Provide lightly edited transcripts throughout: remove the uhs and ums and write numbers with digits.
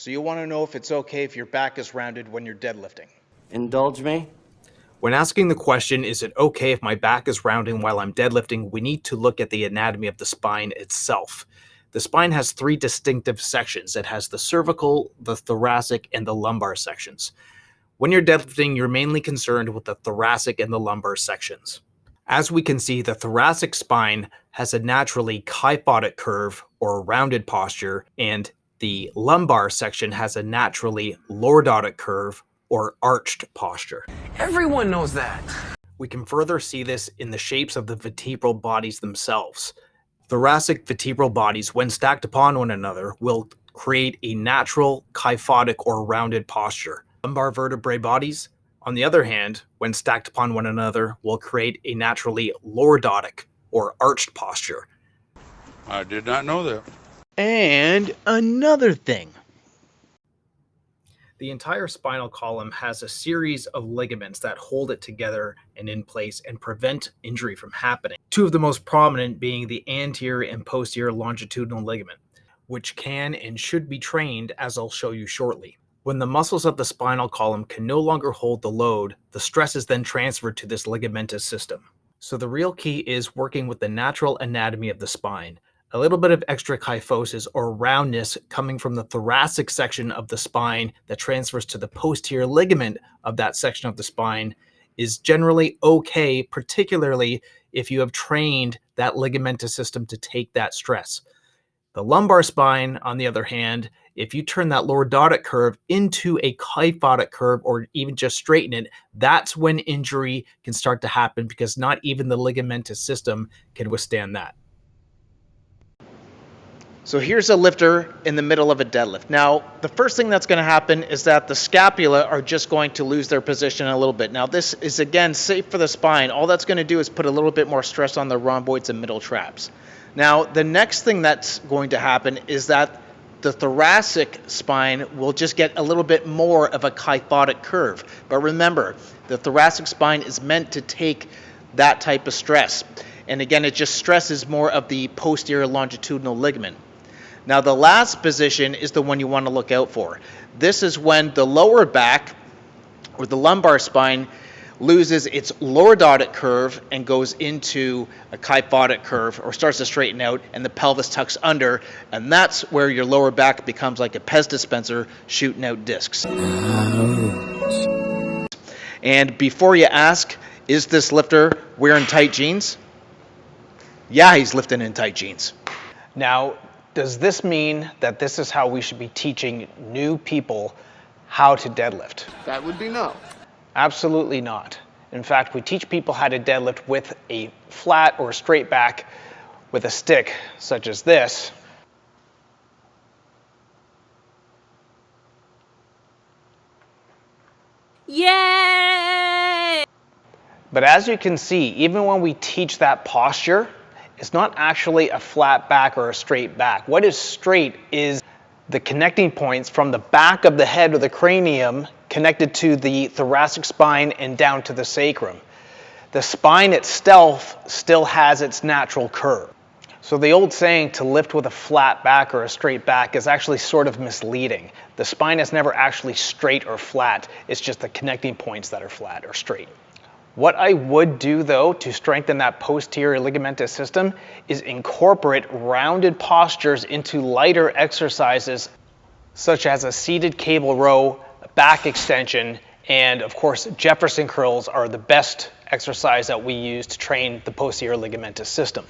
So you'll want to know if it's okay if your back is rounded when you're deadlifting. Indulge me? When asking the question, is it okay if my back is rounding while I'm deadlifting, we need to look at the anatomy of the spine itself. The spine has three distinctive sections. It has the cervical, the thoracic, and the lumbar sections. When you're deadlifting, you're mainly concerned with the thoracic and the lumbar sections. As we can see, the thoracic spine has a naturally kyphotic curve or rounded posture, and the lumbar section has a naturally lordotic curve or arched posture. Everyone knows that. We can further see this in the shapes of the vertebral bodies themselves. Thoracic vertebral bodies, when stacked upon one another, will create a natural kyphotic or rounded posture. Lumbar vertebrae bodies, on the other hand, when stacked upon one another, will create a naturally lordotic or arched posture. I did not know that. And another thing. The entire spinal column has a series of ligaments that hold it together and in place and prevent injury from happening. Two of the most prominent being the anterior and posterior longitudinal ligament, which can and should be trained, as I'll show you shortly. When the muscles of the spinal column can no longer hold the load, the stress is then transferred to this ligamentous system. So the real key is working with the natural anatomy of the spine. A little bit of extra kyphosis or roundness coming from the thoracic section of the spine that transfers to the posterior ligament of that section of the spine is generally okay, particularly if you have trained that ligamentous system to take that stress. The lumbar spine, on the other hand, if you turn that lordotic curve into a kyphotic curve or even just straighten it, that's when injury can start to happen because not even the ligamentous system can withstand that. So here's a lifter in the middle of a deadlift. Now, the first thing that's going to happen is that the scapula are just going to lose their position a little bit. Now, this is, again, safe for the spine. All that's going to do is put a little bit more stress on the rhomboids and middle traps. Now, the next thing that's going to happen is that the thoracic spine will just get a little bit more of a kyphotic curve. But remember, the thoracic spine is meant to take that type of stress. And again, it just stresses more of the posterior longitudinal ligament. Now, the last position is the one you want to look out for. This is when the lower back or the lumbar spine loses its lordotic curve and goes into a kyphotic curve or starts to straighten out, and the pelvis tucks under, and that's where your lower back becomes like a Pez dispenser shooting out discs. And before you ask, is this lifter wearing tight jeans? Yeah, he's lifting in tight jeans. Now, does this mean that this is how we should be teaching new people how to deadlift? That would be no. Absolutely not. In fact, we teach people how to deadlift with a flat or straight back with a stick such as this. Yay! But as you can see, even when we teach that posture, it's not actually a flat back or a straight back. What is straight is the connecting points from the back of the head or the cranium connected to the thoracic spine and down to the sacrum. The spine itself still has its natural curve. So the old saying to lift with a flat back or a straight back is actually sort of misleading. The spine is never actually straight or flat. It's just the connecting points that are flat or straight. What I would do, though, to strengthen that posterior ligamentous system is incorporate rounded postures into lighter exercises, such as a seated cable row, back extension, and of course, Jefferson curls are the best exercise that we use to train the posterior ligamentous system.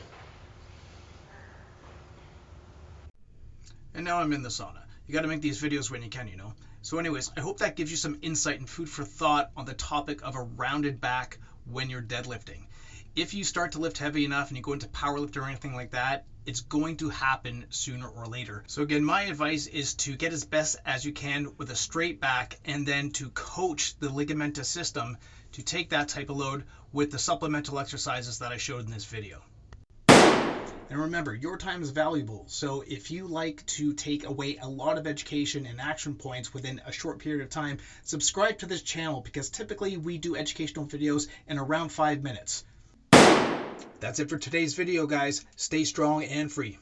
And now I'm in the sauna. You got to make these videos when you can, you know. So anyways, I hope that gives you some insight and food for thought on the topic of a rounded back when you're deadlifting. If you start to lift heavy enough and you go into powerlifting or anything like that, it's going to happen sooner or later. So again, my advice is to get as best as you can with a straight back and then to coach the ligamentous system to take that type of load with the supplemental exercises that I showed in this video. And remember, your time is valuable, so if you like to take away a lot of education and action points within a short period of time, subscribe to this channel because typically we do educational videos in around 5 minutes. That's it for today's video, guys. Stay strong and free.